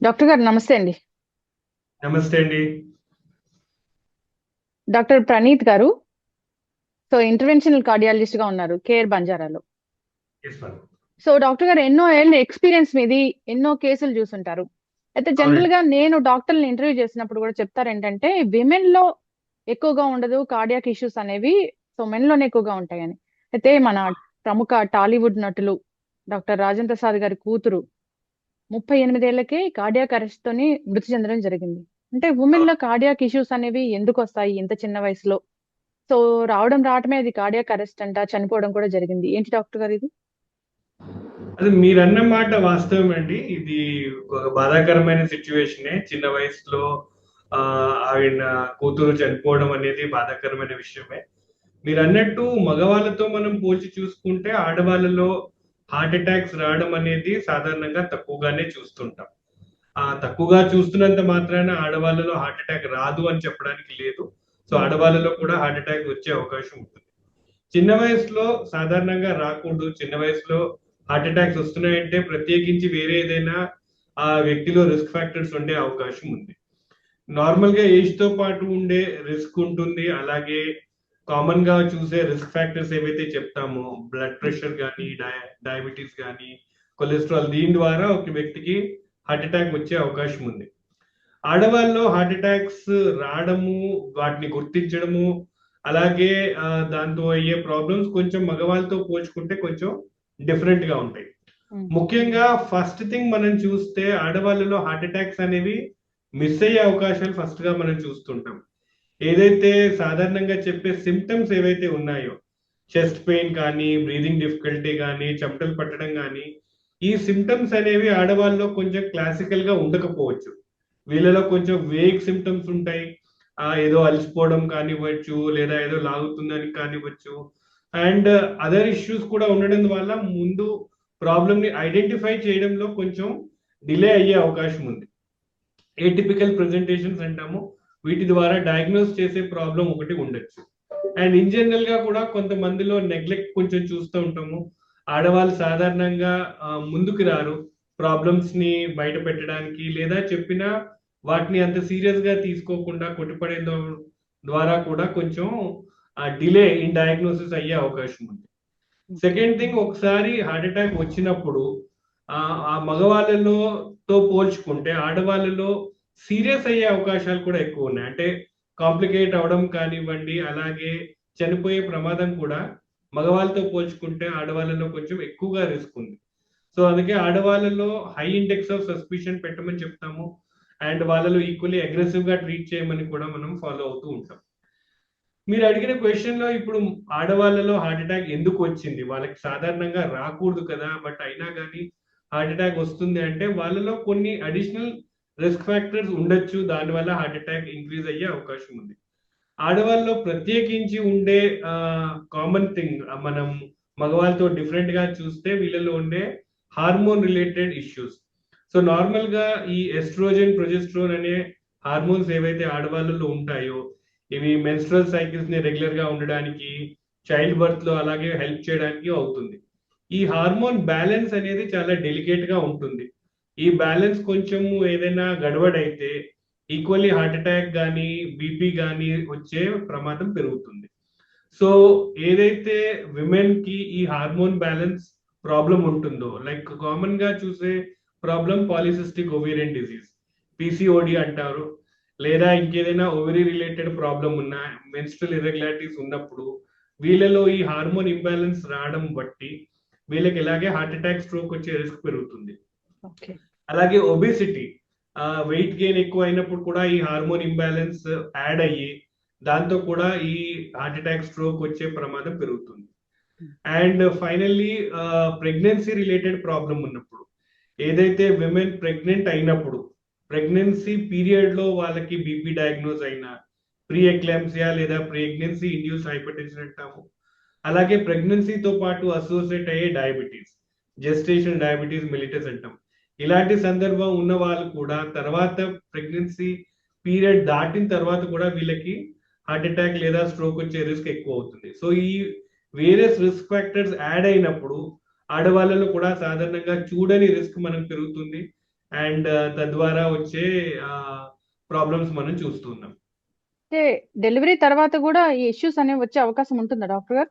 Doctor గారు నమస్తే అండి. నమస్తే అండి. డాక్టర్ ప్రణీత్ గారు. సో ఇంటర్వెన్షనల్ కార్డియాలజిస్ట్ గా ఉన్నారు కేర్ బంజారాలో. Yes madam. సో డాక్టర్ గారు ఎన్నో ఏళ్ళ ఎక్స్పీరియన్స్ మీది, ఎన్నో కేసులు చూసుంటారు. అయితే జనరల్ అవునండి. గా నేను డాక్టర్ని ఇంటర్వ్యూ చేసినప్పుడు కూడా చెప్తారు ఏంటంటే విమెన్ లో ఎక్కువగా ఉండదు కార్డియాక్ ఇష్యూస్ అనేవి, సో మెన్ లోనే ఎక్కువగా ఉంటాయని. అయితే మన ప్రముఖ టాలీవుడ్ నటులు డాక్టర్ రాజేంద్ర ప్రసాద్ గారి కూతురు 38 ఏళ్లకే కార్డియాక్ అరెస్ట్ తోని మృతి చెందడం జరిగింది. అంటే ఉమెన్ అవును. లో కార్డియాక్ ఇష్యూస్ అనేవి ఎందుకు వస్తాయి ఇంత చిన్న వయసులో? సో రావడమే అది కార్డియాక్ అరెస్ట్ అంట, చనిపోవడం కూడా జరిగింది. ఏంటి డాక్టర్ గారు ఇది? అది మీరన్న మాట వాస్తవం అండి. ఇది ఒక బాధాకరమైన సిచ్యువేషనే. చిన్న వయసులో ఆయన కూతురు చనిపోవడం అనేది బాధాకరమైన విషయమే. మీరన్నట్టు మగవాళ్ళతో మనం పోల్చి చూసుకుంటే ఆడవాళ్ళలో హార్ట్ అటాక్స్ రావడం అనేది సాధారణంగా తక్కువగానే చూస్తుంటాం. తక్కువగా చూస్తున్నంత మాత్రాన ఆడవాళ్ళలో హార్ట్ అటాక్ రాదు అని చెప్పడానికి లేదు. సో ఉమ్, ఆడవాళ్ళలో కూడా హార్ట్ అటాక్ వచ్చే అవకాశం ఉంటుంది. చిన్న వయసులో సాధారణంగా రాకూడదు. చిన్న వయసులో హార్ట్ అటాక్స్ వస్తున్నాయంటే ప్రత్యేకించి వేరే ఏదైనా ఆ వ్యక్తిలో రిస్క్ ఫ్యాక్టర్స్ ఉండే అవకాశం ఉంది. నార్మల్ గా ఏజ్ తో పాటు ఉండే రిస్క్ ఉంటుంది. అలాగే కామన్ గా చూసే రిస్క్ ఫ్యాక్టర్స్ ఏవైతే చెప్తామో బ్లడ్ ఉమ్, ప్రెషర్ కానీ డయాబెటీస్ కానీ కొలెస్ట్రాల్, దీని ద్వారా ఒక వ్యక్తికి హార్ట్ అటాక్ వచ్చే అవకాశం ఉంది. ఆడవాళ్ళలో హార్ట్ అటాక్స్ రావడము, వాటిని గుర్తించడము, అలాగే దాంతో అయ్యే ప్రాబ్లమ్స్ కొంచెం మగవాళ్ళతో పోల్చుకుంటే కొంచెం డిఫరెంట్ గా ఉంటాయి. ఉమ్, ముఖ్యంగా ఫస్ట్ థింగ్ మనం చూస్తే ఆడవాళ్ళలో హార్ట్ అటాక్స్ అనేవి మిస్ అయ్యే అవకాశాలు ఫస్ట్ గా మనం చూస్తుంటాం. ఏదైతే సాధారణంగా చెప్పే సిమ్టమ్స్ ఏవైతే ఉన్నాయో, చెస్ట్ పెయిన్ కానీ, బ్రీదింగ్ డిఫికల్టీ కానీ, చెమటలు పట్టడం కానీ, ఈ సిమ్టమ్స్ అనేవి ఆడవాళ్ళలో కొంచెం క్లాసికల్ గా ఉండకపోవచ్చు. వీళ్ళలో కొంచెం వేగ్ సిమ్టమ్స్ ఉంటాయి. ఏదో అలసిపోవడం కానివ్వచ్చు, లేదా ఏదో లాగుతుందని కానివ్వచ్చు, అండ్ అదర్ ఇష్యూస్ కూడా ఉండడం వల్ల ముందు ప్రాబ్లమ్ ని ఐడెంటిఫై చేయడంలో కొంచెం డిలే అయ్యే అవకాశం ఉంది. ఏటిపికల్ ప్రెజెంటేషన్స్ అంటాము. వీటి ద్వారా డయాగ్నోస్ చేసే ప్రాబ్లం ఒకటి ఉండొచ్చు. అండ్ ఇన్ జనరల్ గా కూడా కొంతమందిలో నెగ్లెక్ట్ కొంచెం చూస్తూ ఉంటాము. ఆడవాళ్ళు సాధారణంగా ముందుకు రారు ప్రాబ్లమ్స్ ని బయట పెట్టడానికి, లేదా చెప్పినా వాటిని అంత సీరియస్ గా తీసుకోకుండా కొట్టిపడే ద్వారా కూడా కొంచెం డిలే ఇన్ డయాగ్నోసిస్ అయ్యే అవకాశం ఉంది. ఓకే. సెకండ్ థింగ్, ఒకసారి హార్ట్ అటాక్ వచ్చినప్పుడు ఆ ఆ మగవాళ్ళలో తో పోల్చుకుంటే ఆడవాళ్ళలో సీరియస్ అయ్యే అవకాశాలు కూడా ఎక్కువ ఉన్నాయి. అంటే కాంప్లికేట్ అవడం కానివ్వండి, అలాగే చనిపోయే ప్రమాదం కూడా మగవాళ్ళతో పోల్చుకుంటే ఆడవాళ్ళలో కొంచెం ఎక్కువగా రిస్క్ ఉంది. సో అందుకే ఆడవాళ్ళలో హై ఇండెక్స్ ఆఫ్ సస్పిషన్ పెట్టమని చెప్తాము. అండ్ వాళ్ళలో ఈక్వల్లీ అగ్రెసివ్ గా ట్రీట్ చేయమని కూడా మనం ఫాలో అవుతూ ఉంటాం. మీరు అడిగిన క్వశ్చన్ లో ఇప్పుడు ఆడవాళ్ళలో హార్ట్ అటాక్ ఎందుకు వచ్చింది? వాళ్ళకి సాధారణంగా రాకూడదు కదా, బట్ అయినా కానీ హార్ట్ అటాక్ వస్తుంది అంటే వాళ్ళలో కొన్ని అడిషనల్ రిస్క్ ఫ్యాక్టర్స్ ఉండొచ్చు. దానివల్ల హార్ట్ అటాక్ ఇంక్రీజ్ అయ్యే అవకాశం ఉంది. ఆడవాళ్ళలో ప్రత్యేకించి ఉండే కామన్ థింగ్, మనం మగవాళ్ళతో డిఫరెంట్ గా చూస్తే వీళ్ళలో ఉండే hormone related issues. So normal గా ఈ ఎస్ట్రోజన్, ప్రొజెస్ట్రోన్ అనే హార్మోన్స్ ఏవైతే ఆడవాళ్ళలో ఉంటాయో, ఇవి మెన్స్ట్రల్ సైకిల్స్ ని రెగ్యులర్ గా ఉండడానికి, చైల్డ్ బర్త్ లో అలాగే హెల్ప్ చేయడానికి అవుతుంది. ఈ హార్మోన్ బ్యాలెన్స్ అనేది చాలా డెలికేట్ గా ఉంటుంది. ఈ బ్యాలెన్స్ కొంచెము ఏదైనా గడబడైతే ఈక్వల్లీ హార్ట్ అటాక్ కానీ, బీపీ కానీ వచ్చే ప్రమాదం పెరుగుతుంది. సో ఏదైతే విమెన్ కి ఈ హార్మోన్ బ్యాలెన్స్ ప్రాబ్లం ఉంటుందో, లైక్ కామన్ గా చూసే problem polycystic ovarian disease, PCOD అంటారు. లేదా ఇంకేదైనా ఓవరీ రిలేటెడ్ ప్రాబ్లం ఉన్నా, మెన్స్ట్రల్ ఇర్రెగ్యులారిటీస్ ఉన్నప్పుడు వీళ్ళలో ఈ హార్మోన్ ఇంబ్యాలెన్స్ రావడం బట్టి వీళ్ళకి ఇలాగే హార్ట్ అటాక్, స్ట్రోక్ వచ్చే రిస్క్ పెరుగుతుంది. ఓకే. అలాగే ఒబేసిటీ, వెయిట్ గెయిన్ ఎక్కువ అయినప్పుడు కూడా ఈ హార్మోన్ ఇంబ్యాలెన్స్ యాడ్ అయ్యి దాంతో కూడా ఈ హార్ట్ అటాక్, స్ట్రోక్ వచ్చే ప్రమాదం పెరుగుతుంది. And finally pregnancy related problem ఉన్నప్పుడు, ఏదైతే విమెన్ ప్రెగ్నెంట్ అయినప్పుడు ప్రెగ్నెన్సీ పీరియడ్ లో వాళ్ళకి బీపీ డయాగ్నోజ్ అయినా, ప్రీ ఎక్లాంప్సియా లేదా ప్రెగ్నెన్సీ ఇండ్యూస్ హైపర్ టెన్షన్ అంటాము. అలాగే ప్రెగ్నెన్సీతో పాటు అసోసియేట్ అయ్యే డయాబెటీస్, జెస్టేషన్ డయాబెటీస్ మెలిటస్ అంటాం. ఇలాంటి సందర్భం ఉన్న వాళ్ళు కూడా తర్వాత ప్రెగ్నెన్సీ పీరియడ్ దాటిన తర్వాత కూడా వీళ్ళకి హార్ట్ అటాక్ లేదా స్ట్రోక్ వచ్చే రిస్క్ ఎక్కువ అవుతుంది. సో ఈ వేరియస్ రిస్క్ ఫ్యాక్టర్స్ యాడ్ అయినప్పుడు ఆడవాళ్ళలో కూడా సాధారణంగా చూడని రిస్క్ మనం పెరుగుతుంది. అండ్ తద్వారా వచ్చే ప్రాబ్లమ్స్ మనం చూస్తున్నాం. అంటే డెలివరీ తర్వాత కూడా ఈ ఇష్యూస్ అనేవి వచ్చే అవకాశం ఉంటుందా డాక్టర్ గారు?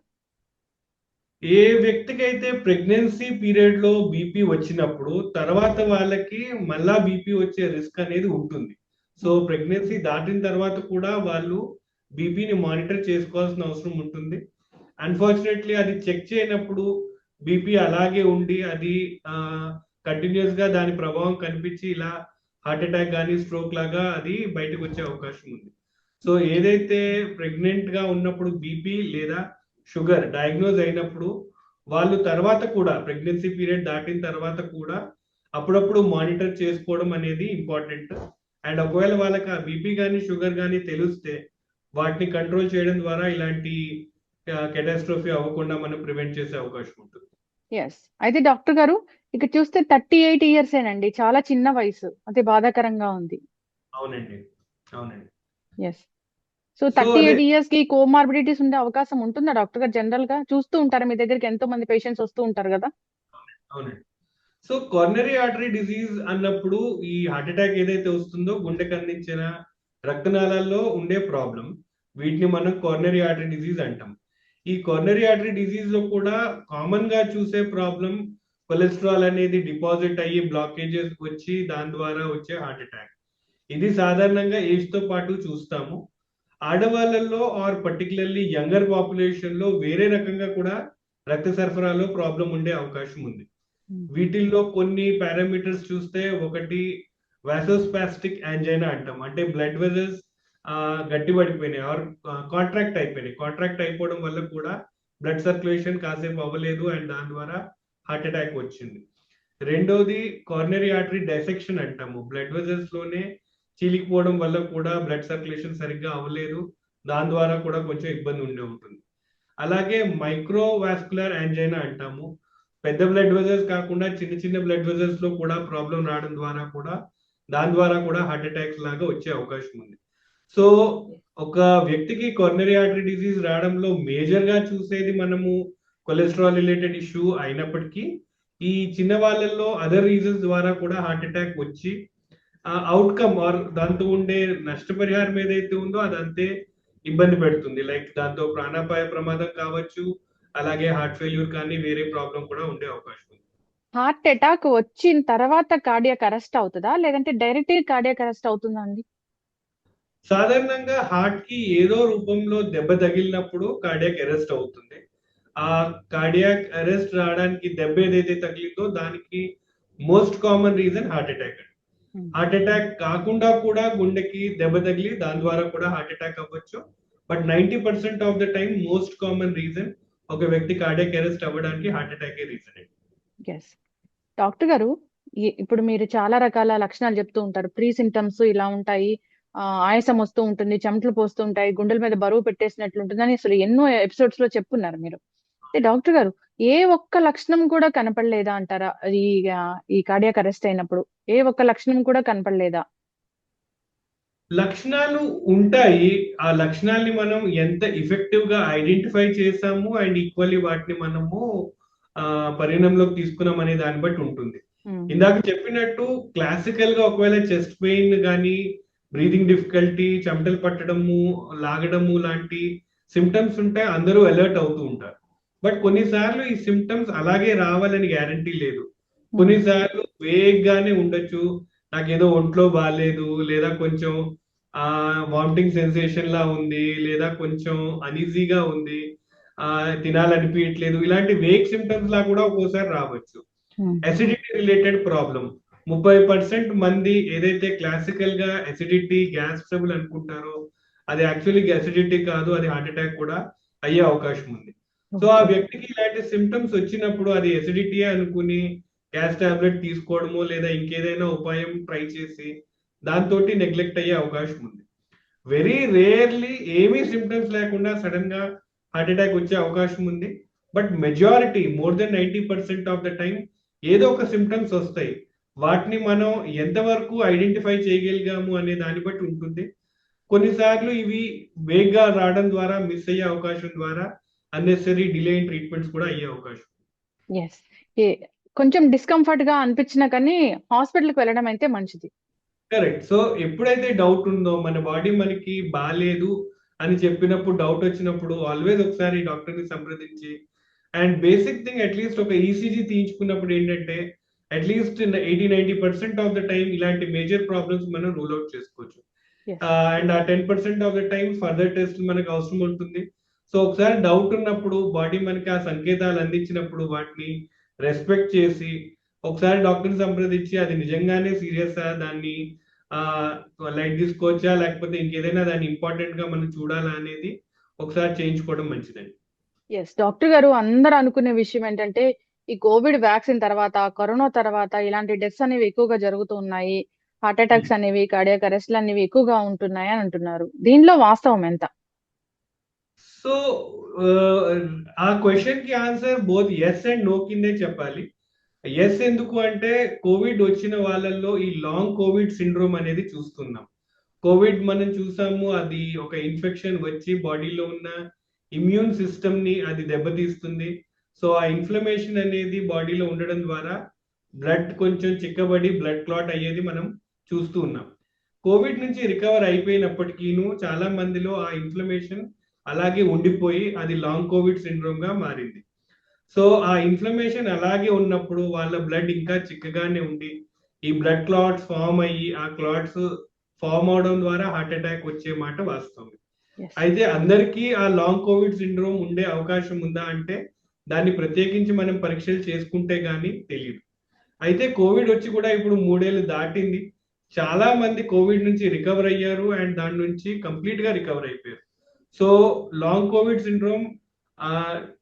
ఏ వ్యక్తికైతే ప్రెగ్నెన్సీ పీరియడ్ లో బీపీ వచ్చినప్పుడు తర్వాత వాళ్ళకి మళ్ళా బీపీ వచ్చే రిస్క్ అనేది ఉంటుంది. సో ప్రెగ్నెన్సీ దాటిన తర్వాత కూడా వాళ్ళు బీపీని మానిటర్ చేసుకోవాల్సిన అవసరం ఉంటుంది. అన్ఫార్చునేట్లీ అది చెక్ చేయనప్పుడు బీపీ అలాగే ఉండి అది కంటిన్యూస్ గా దాని ప్రభావం కనిపించి ఇలా హార్ట్ అటాక్ కానీ స్ట్రోక్ లాగా అది బయటకు వచ్చే అవకాశం ఉంది. సో ఏదైతే ప్రెగ్నెంట్ గా ఉన్నప్పుడు బీపీ లేదా షుగర్ డయాగ్నోజ్ అయినప్పుడు వాళ్ళు తర్వాత కూడా ప్రెగ్నెన్సీ పీరియడ్ దాటిన తర్వాత కూడా అప్పుడప్పుడు మానిటర్ చేసుకోవడం అనేది ఇంపార్టెంట్. అండ్ ఒకవేళ వాళ్ళకి ఆ బీపీ కానీ షుగర్ కానీ తెలిస్తే వాటిని కంట్రోల్ చేయడం ద్వారా ఇలాంటి కెటాస్ట్రోఫీ అవ్వకుండా మనం ప్రివెంట్ చేసే అవకాశం ఉంటుంది. ఎస్. అయితే డాక్టర్ గారు ఇక్కడ చూస్తే 38 ఇయర్సేనండి, చాలా చిన్న వయసు, అదే బాధాకరంగా ఉంది. అవునండి, అవునండి. ఎస్. సో సో 38 ఇయర్స్ కి కోమార్బిడిటీస్ ఉండే అవకాశం ఉంటుందా డాక్టర్ గారు? జనరల్ గా చూస్తూ ఉంటారు, మీ దగ్గరికి ఎంతో మంది పేషెంట్స్ వస్తూ ఉంటారు కదా. అవునండి. సో కొర్నరీ ఆర్టరీ డిసీజ్ అన్నప్పుడు ఈ హార్ట్ అటాక్ ఏదైతే వస్తుందో గుండెకు అందించిన రక్తనాళాల్లో ఉండే ప్రాబ్లం, వీటిని మనం కొర్నరీ ఆర్టరీ డిసీజ్ అంటాం. ఈ కొర్నరీ ఆర్టరీ డిసీజ్ లో కూడా కామన్ గా చూసే ప్రాబ్లం కొలెస్ట్రాల్ అనేది డిపాజిట్ అయ్యి బ్లాకేజెస్ వచ్చి దాని ద్వారా వచ్చే హార్ట్ అటాక్. ఇది సాధారణంగా ఏజ్ తో పాటు చూస్తాము. ఆడవాళ్ళలో ఆర్ పర్టికులర్లీ యంగర్ పాపులేషన్ లో వేరే రకంగా కూడా రక్త సరఫరాలో ప్రాబ్లం ఉండే అవకాశం ఉంది. వీటిల్లో కొన్ని పారామీటర్స్ చూస్తే ఒకటి వాసోస్పాస్టిక్ యాంజైనా అంటాం. అంటే బ్లడ్ వెజల్స్ గట్టిపడిపోయినాయి ఆర్ కాంట్రాక్ట్ అయిపోవడం వల్ల కూడా బ్లడ్ సర్క్యులేషన్ కాసేపు అవ్వలేదు అండ్ దాని ద్వారా హార్ట్ అటాక్ వచ్చింది. రెండోది కార్నరీ ఆర్టరీ డైసెక్షన్ అంటాము. బ్లడ్ వెజల్స్ లోనే చీలికిపోవడం వల్ల కూడా బ్లడ్ సర్క్యులేషన్ సరిగ్గా అవ్వలేదు, దాని ద్వారా కూడా కొంచెం ఇబ్బంది ఉండే ఉంటుంది. అలాగే మైక్రోవాస్కులర్ యాంజైనా అంటాము. పెద్ద బ్లడ్ వెజల్స్ కాకుండా చిన్న చిన్న బ్లడ్ వెజల్స్ లో కూడా ప్రాబ్లం రావడం ద్వారా కూడా దాని ద్వారా కూడా హార్ట్ అటాక్స్ లాగా వచ్చే అవకాశం ఉంది. సో ఒక వ్యక్తికి కొర్నరీ ఆర్టరీ డిసీజ్ రావడంలో మేజర్ గా చూసేది మనము కొలెస్ట్రాల్ రిలేటెడ్ ఇష్యూ అయినప్పటికీ ఈ చిన్న వాళ్ళల్లో అదర్ రీజన్స్ ద్వారా కూడా హార్ట్ అటాక్ వచ్చి అవుట్కమ్ ఆర్ దాంతో ఉండే నష్టపరిహారం ఏదైతే ఉందో అదంతే ఇబ్బంది పెడుతుంది. లైక్ దాంతో ప్రాణాపాయ ప్రమాదం కావచ్చు, అలాగే హార్ట్ ఫెయిల్యూర్ కానీ వేరే ప్రాబ్లం కూడా ఉండే అవకాశం ఉంది. హార్ట్ అటాక్ వచ్చిన తర్వాత కార్డియాక్ అరెస్ట్ అవుతుందా, లేదంటే డైరెక్ట్ కార్డియాక్ అరెస్ట్ అవుతుందా అండి? సాధారణంగా హార్ట్ కి ఏదో రూపంలో దెబ్బ తగిలినప్పుడు కార్డియాక్ అరెస్ట్ అవుతుంది. ఆ కార్డియాక్ అరెస్ట్ రావడానికి దెబ్బ ఏదైతే తగిలిందో దానికి most common reason heart attack. Heart attack కాకుండా కూడా గుండెకి దెబ్బ తగిలి దాని ద్వారా కూడా హార్ట్ అటాక్ అవ్వచ్చు. But 90% of the time most common reason ఒక వ్యక్తి కార్డియాక్ అరెస్ట్ అవ్వడానికి heart attack reason. Yes. Doctor గారు, ఇప్పుడు మీరు చాలా రకాల లక్షణాలు చెప్తూ ఉంటారు. ప్రీ సిమ్టమ్స్ ఇలా ఉంటాయి, ఆయాసం వస్తూ ఉంటుంది, చెమటలు పోస్తూ ఉంటాయి, గుండెల మీద బరువు పెట్టేసినట్లు ఉంటుంది అని అసలు ఎన్నో ఎపిసోడ్స్ లో చెప్పున్నారు మీరు. అంటే డాక్టర్ గారు, ఏ ఒక్క లక్షణం కూడా కనపడలేదా అంటారా ఈ కార్డియాక్ అరెస్ట్ అయినప్పుడు? ఏ ఒక్క లక్షణం కూడా కనపడలేదా? లక్షణాలు ఉంటాయి. ఆ లక్షణాలని మనం ఎంత ఎఫెక్టివ్ గా ఐడెంటిఫై చేసాము అండ్ ఈక్వల్లీ వాటిని మనము పరిగణంలోకి తీసుకున్నాం అనే దాన్ని బట్టి ఉంటుంది. ఇందాక చెప్పినట్టు క్లాసికల్ గా ఒకవేళ చెస్ట్ పెయిన్ కానీ బ్రీదింగ్ డిఫికల్టీ, చెమటలు పట్టడము, లాగడము లాంటి సిమ్టమ్స్ ఉంటే అందరూ అలర్ట్ అవుతూ ఉంటారు. బట్ కొన్నిసార్లు ఈ సిమ్టమ్స్ అలాగే రావాలని గ్యారంటీ లేదు. కొన్నిసార్లు వేగ్గానే ఉండొచ్చు. నాకేదో ఒంట్లో బాగాలేదు, లేదా కొంచెం వామిటింగ్ సెన్సేషన్ లా ఉంది, లేదా కొంచెం అనీజీగా ఉంది, తినాలనిపించట్లేదు, ఇలాంటి వేగ్ సిమ్టమ్స్ లా కూడా ఒక్కోసారి రావచ్చు. అసిడిటీ రిలేటెడ్ ప్రాబ్లం 30% మంది ఏదైతే క్లాసికల్ గా అసిడిటీ, గ్యాస్ ట్రబుల్ అనుకుంటారో అది యాక్చువల్లీ అసిడిటీ కాదు, అది హార్ట్ అటాక్ కూడా అయ్యే అవకాశం ఉంది. సో ఆ వ్యక్తికి ఇలాంటి సిమ్టమ్స్ వచ్చినప్పుడు అది ఎసిడిటీ అనుకుని గ్యాస్ టాబ్లెట్ తీసుకోవడమో లేదా ఇంకేదైనా ఉపాయం ట్రై చేసి దాంతో నెగ్లెక్ట్ అయ్యే అవకాశం ఉంది. వెరీ రేర్లీ ఏమీ సిమ్టమ్స్ లేకుండా సడన్ గా హార్ట్ అటాక్ వచ్చే అవకాశం ఉంది. But majority more than 90% of the time ఏదో ఒక సిమ్టమ్స్ వస్తాయి. వాటిని మనం ఎంతవరకు ఐడెంటిఫై చేయగలిగాము అనే దాన్ని బట్టి ఉంటుంది. కొన్నిసార్లు ఇవి వేగ్గా రావడం ద్వారా మిస్ అయ్యే అవకాశం ద్వారా అన్నెసరీ డిలే ఇన్ ట్రీట్మెంట్స్ కూడా అయ్యే అవకాశం. ఎస్. ఏ కొంచెం డిస్కంఫర్ట్ గా అనిపించినా కానీ హాస్పిటల్కి వెళ్ళడం అయితే మంచిది. కరెక్ట్. సో ఎప్పుడైతే డౌట్ ఉందో మన బాడీ మనకి బాలేదు అని చెప్పినప్పుడు, డౌట్ వచ్చినప్పుడు ఆల్వేస్ ఒకసారి డాక్టర్ని సంప్రదించి, అండ్ బేసిక్ థింగ్ అట్లీస్ట్ ఒక ఈసీజీ తీయించుకున్నప్పుడు ఏంటంటే అట్లీస్ట్ 80-90% ఆఫ్ ద టైం ఇలాంటి మేజర్ ప్రాబ్లమ్స్ మనం రూల్ అవుట్ చేసుకోవచ్చు. ఎస్. అండ్ ఆ 10% of the time further test మనకు అవసరం ఉంటుంది. సో ఒకసారి డౌట్ ఉన్నప్పుడు బాడీ మనకి ఆ సంకేతాలు అందించినప్పుడు వాటిని రెస్పెక్ట్ చేసి ఒకసారి డాక్టర్ని సంప్రదించి అది నిజంగానే సీరియస్ దాన్ని లైట్ తీసుకోవచ్చా లేకపోతే ఇంకేదైనా దాన్ని ఇంపార్టెంట్ గా మనం చూడాలా అనేది ఒకసారి చేయించుకోవడం మంచిదండి. ఎస్ డాక్టర్ గారు, అందరూ అనుకునే విషయం ఏంటంటే ఈ కోవిడ్ వ్యాక్సిన్ తర్వాత, కరోనా తర్వాత ఇలాంటి డెత్స్ అనేవి ఎక్కువగా జరుగుతూ ఉన్నాయి, హార్ట్ అటాక్స్ అనేవి, కార్డియాక్ అరెస్ట్లు అనేవి ఎక్కువగా ఉంటున్నాయి అని అంటున్నారు. దీనిలో వాస్తవం ఎంత? సో ఆ క్వశ్చన్ కి answer both yes and no కిందే చెప్పాలి. ఎస్ ఎందుకు అంటే కోవిడ్ వచ్చిన వాళ్ళల్లో ఈ లాంగ్ కోవిడ్ సిండ్రోమ్ అనేది చూస్తున్నాం. కోవిడ్ మనం చూసాము, అది ఒక ఇన్ఫెక్షన్ వచ్చి బాడీలో ఉన్న ఇమ్యూన్ సిస్టమ్ ని అది దెబ్బతీస్తుంది. సో ఆ ఇన్ఫ్లమేషన్ అనేది బాడీలో ఉండడం ద్వారా బ్లడ్ కొంచెం చిక్కబడి బ్లడ్ క్లాట్ అయ్యేది మనం చూస్తూ ఉన్నాం. కోవిడ్ నుంచి రికవర్ అయిపోయినప్పటికీను చాలా మందిలో ఆ ఇన్ఫ్లమేషన్ అలాగే ఉండిపోయి అది లాంగ్ కోవిడ్ సిండ్రోమ్ గా మారింది. సో ఆ ఇన్ఫ్లమేషన్ అలాగే ఉన్నప్పుడు వాళ్ళ బ్లడ్ ఇంకా చిక్కగానే ఉండి ఈ బ్లడ్ క్లాట్స్ ఫామ్ అయ్యి ఆ క్లాట్స్ ఫామ్ అవడం ద్వారా హార్ట్ అటాక్ వచ్చే మాట వాస్తవం. ఎస్. అయితే అందరికీ ఆ లాంగ్ కోవిడ్ సిండ్రోమ్ ఉండే అవకాశం ఉందా అంటే దాన్ని ప్రత్యేకించి మనం పరీక్షలు చేసుకుంటే గానీ తెలియదు. అయితే కోవిడ్ వచ్చి కూడా ఇప్పుడు 3 ఏళ్ళు దాటింది. చాలా మంది కోవిడ్ నుంచి రికవర్ అయ్యారు అండ్ దాని నుంచి కంప్లీట్ గా రికవర్ అయిపోయారు. So long Covid syndrome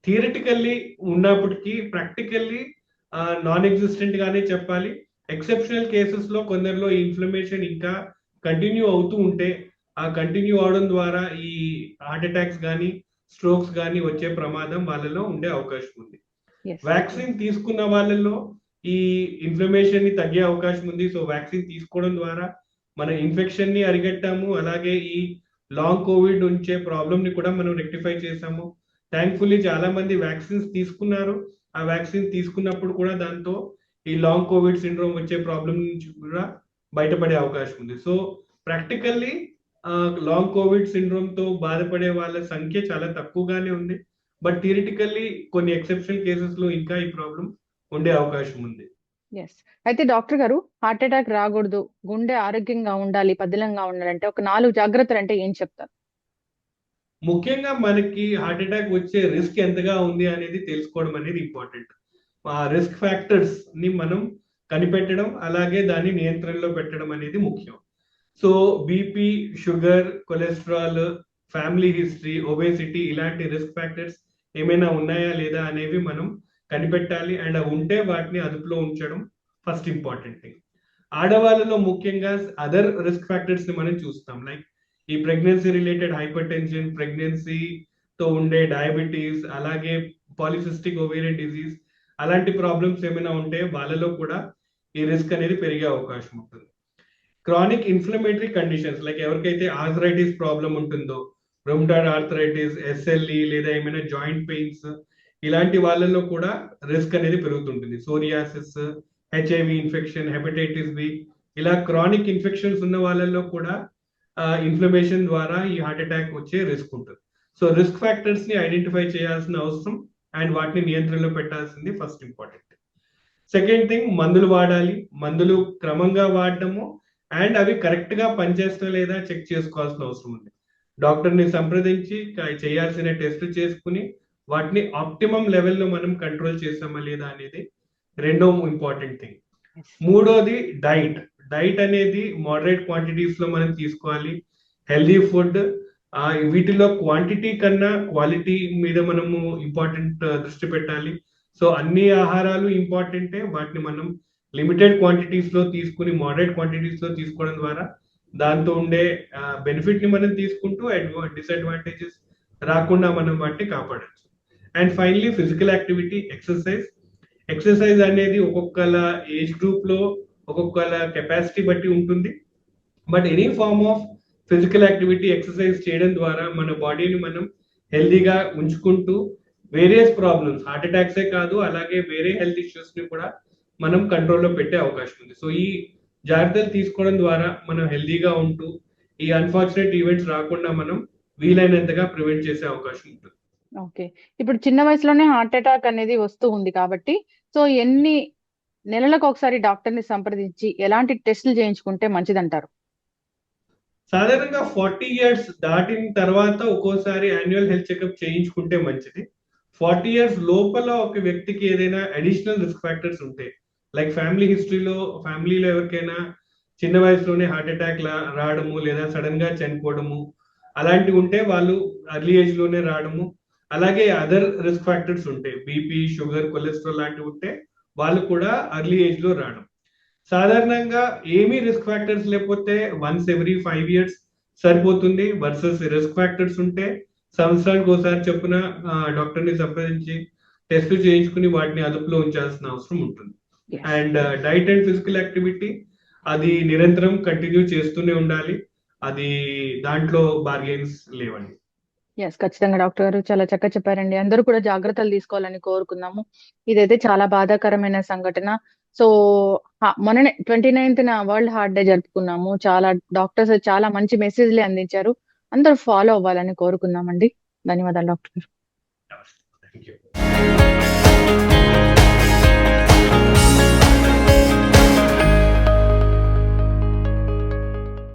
theoretically ఉన్నప్పటికీ ప్రాక్టికల్లీ నాన్ ఎగ్జిస్టెంట్ గానే చెప్పాలి. ఎక్సెప్షనల్ కేసెస్ లో కొందరిలో ఇన్ఫ్లమేషన్ ఇంకా కంటిన్యూ అవుతూ ఉంటే ఆ కంటిన్యూ అవడం ద్వారా ఈ హార్ట్ అటాక్స్ కానీ స్ట్రోక్స్ కానీ వచ్చే ప్రమాదం వాళ్ళలో ఉండే అవకాశం ఉంది. ఎస్. వ్యాక్సిన్ తీసుకున్న వాళ్ళలో ఈ ఇన్ఫ్లమేషన్ ని తగ్గే అవకాశం ఉంది. సో వ్యాక్సిన్ తీసుకోవడం ద్వారా మన ఇన్ఫెక్షన్ ని అరికట్టాము, అలాగే ఈ లాంగ్ కోవిడ్ ఉంచే ప్రాబ్లమ్ ని కూడా మనం రెక్టిఫై చేసాము. థ్యాంక్ఫుల్లీ చాలా మంది వ్యాక్సిన్స్ తీసుకున్నారు. ఆ వ్యాక్సిన్ తీసుకున్నప్పుడు కూడా దాంతో ఈ లాంగ్ కోవిడ్ సిండ్రోమ్ వచ్చే ప్రాబ్లం నుంచి కూడా బయటపడే అవకాశం ఉంది. So practically long Covid syndrome తో బాధపడే వాళ్ళ సంఖ్య చాలా తక్కువగానే ఉంది. బట్ థియరిటికల్లీ కొన్ని ఎక్సెప్షనల్ కేసెస్ లో ఇంకా ఈ ప్రాబ్లం ఉండే అవకాశం ఉంది. ఎస్. అయితే డాక్టర్ గారు, హార్ట్ అటాక్ రాకూడదు, గుండె ఆరోగ్యంగా ఉండాలి, పదిలంగా ఉండాలంటే ఒక 4 జాగ్రత్తలు అంటే ఏం చెప్తారు? ముఖ్యంగా మనకి హార్ట్ అటాక్ వచ్చే రిస్క్ ఎంతగా ఉంది అనేది తెలుసుకోవడం అనేది ఇంపార్టెంట్. ఆ రిస్క్ ఫ్యాక్టర్స్ ని మనం కనిపెట్టడం అలాగే దాన్ని నియంత్రణలో పెట్టడం అనేది ముఖ్యం. So BP, sugar, cholesterol, family history, obesity ఇలాంటి రిస్క్ ఫ్యాక్టర్స్ ఏమైనా ఉన్నాయా లేదా అనేవి మనం కనిపెట్టాలి. అండ్ అవి ఉంటే వాటిని అదుపులో ఉంచడం ఫస్ట్ ఇంపార్టెంట్ థింగ్. ఆడవాళ్ళలో ముఖ్యంగా అదర్ రిస్క్ ఫ్యాక్టర్స్ ని మనం చూస్తాం. లైక్ ఈ ప్రెగ్నెన్సీ రిలేటెడ్ హైపర్ టెన్షన్, ప్రెగ్నెన్సీతో ఉండే డయాబెటీస్, అలాగే పాలిసిస్టిక్ ఓవేరియన్ డిజీజ్ అలాంటి ప్రాబ్లమ్స్ ఏమైనా ఉంటే వాళ్ళలో కూడా ఈ రిస్క్ అనేది పెరిగే అవకాశం ఉంటుంది. క్రానిక్ ఇన్ఫ్లమేటరీ కండిషన్స్ లైక్ ఎవరికైతే ఆర్థరైటిస్ ప్రాబ్లం ఉంటుందో, రొమటాయిడ్ ఆర్థరైటిస్, ఎస్ఎల్ఈ లేదా ఏమైనా జాయింట్ పెయిన్స్ ఇలాంటి వాళ్ళలో కూడా రిస్క్ అనేది పెరుగుతుంటుంది. Psoriasis, HIV infection, hepatitis B ఇలా క్రానిక్ ఇన్ఫెక్షన్స్ ఉన్న వాళ్ళలో కూడా ఇన్ఫ్లమేషన్ ద్వారా ఈ హార్ట్ అటాక్ వచ్చే రిస్క్ ఉంటుంది. సో రిస్క్ ఫ్యాక్టర్స్ ని ఐడెంటిఫై చేయాల్సిన అవసరం అండ్ వాటిని నియంత్రణలో పెట్టాల్సింది ఫస్ట్ ఇంపార్టెంట్. సెకండ్ థింగ్, మందులు వాడాలి. మందులు క్రమంగా వాడటము అండ్ అవి కరెక్ట్ గా పనిచేస్తా లేదా చెక్ చేసుకోవాల్సిన అవసరం ఉంది. డాక్టర్ ని సంప్రదించి చేయాల్సిన టెస్ట్ చేసుకుని వాటిని ఆప్టిమం లెవెల్లో మనం కంట్రోల్ చేసామా లేదా అనేది రెండో ఇంపార్టెంట్ థింగ్. మూడోది డైట్. డైట్ అనేది మోడరేట్ క్వాంటిటీస్ లో మనం తీసుకోవాలి. హెల్దీ ఫుడ్, వీటిలో క్వాంటిటీ కన్నా క్వాలిటీ మీద మనము ఇంపార్టెంట్ దృష్టి పెట్టాలి. సో అన్ని ఆహారాలు ఇంపార్టెంటే, వాటిని మనం లిమిటెడ్ క్వాంటిటీస్ లో తీసుకుని మోడరేట్ క్వాంటిటీస్ లో తీసుకోవడం ద్వారా దాంతో ఉండే బెనిఫిట్ ని మనం తీసుకుంటూ డిసడ్వాంటేజెస్ రాకుండా మనం వాటిని కాపాడచ్చు. And finally physical activity, exercise. Exercise అనేది ఒక్కొక్కల ఏజ్ గ్రూప్ లో ఒక్కొక్కల కెపాసిటీ బట్టి ఉంటుంది. But any form of physical activity, exercise చేయడం ద్వారా మన బాడీని మనం హెల్దీగా ఉంచుకుంటూ వేరియస్ ప్రాబ్లమ్స్, హార్ట్ అటాక్సే కాదు అలాగే వేరే హెల్త్ ఇష్యూస్ ని కూడా మనం కంట్రోల్లో పెట్టే అవకాశం ఉంది. సో ఈ జాగ్రత్తలు తీసుకోవడం ద్వారా మనం హెల్తీగా ఉంటూ ఈ అన్ఫార్చునేట్ ఈవెంట్స్ రాకుండా మనం వీలైనంతగా ప్రివెంట్ చేసే అవకాశం ఉంటుంది. ఓకే. ఇప్పుడు చిన్న వయసులోనే హార్ట్ అటాక్ అనేది వస్తూ ఉంది కాబట్టి సో ఎన్ని నెలలకు ఒకసారి డాక్టర్ ని సంప్రదించి ఎలాంటి టెస్టులు చేయించుకుంటే మంచిదంటారు? సాధారణంగా 40 ఇయర్స్ దాటిన తర్వాత ఒక్కోసారి యాన్యువల్ హెల్త్ చెకప్ చేయించుకుంటే మంచిది. 40 ఇయర్స్ లోపల ఒక వ్యక్తికి ఏదైనా అడిషనల్ రిస్క్ ఫ్యాక్టర్స్ ఉంటే, లైక్ ఫ్యామిలీలో ఎవరికైనా చిన్న వయసులోనే హార్ట్ అటాక్ రావడము లేదా సడన్ గా చనిపోవడము అలాంటివి ఉంటే వాళ్ళు అర్లీ ఏజ్ లోనే రావడము, అలాగే అదర్ రిస్క్ ఫ్యాక్టర్స్ ఉంటాయి, బీపీ, షుగర్, కొలెస్ట్రాల్ లాంటివి ఉంటే వాళ్ళు కూడా అర్లీ ఏజ్ లో రావడం. సాధారణంగా ఏమీ రిస్క్ ఫ్యాక్టర్స్ లేకపోతే వన్స్ ఎవ్రీ 5 ఇయర్స్ సరిపోతుంది. వర్సెస్ రిస్క్ ఫ్యాక్టర్స్ ఉంటే సంవత్సరానికి ఒకసారి చొప్పున డాక్టర్ ని సంప్రదించి టెస్టులు చేయించుకుని వాటిని అదుపులో ఉంచాల్సిన అవసరం ఉంటుంది. Yes. And diet and physical activity అది నిరంతరం కంటిన్యూ చేస్తూనే ఉండాలి. అది దాంట్లో బార్గెన్స్ లేవండి. ఎస్, ఖచ్చితంగా డాక్టర్ గారు చాలా చక్కగా చెప్పారండి. అందరూ కూడా జాగ్రత్తలు తీసుకోవాలని కోరుకుందాము. ఇదైతే చాలా బాధాకరమైన సంఘటన. సో మొన్ననే 29th వరల్డ్ హార్ట్ డే జరుపుకున్నాము. చాలా డాక్టర్స్ చాలా మంచి మెసేజ్లే అందించారు. అందరూ ఫాలో అవ్వాలని కోరుకుందామండి. ధన్యవాదాలు డాక్టర్ గారు. Thank you.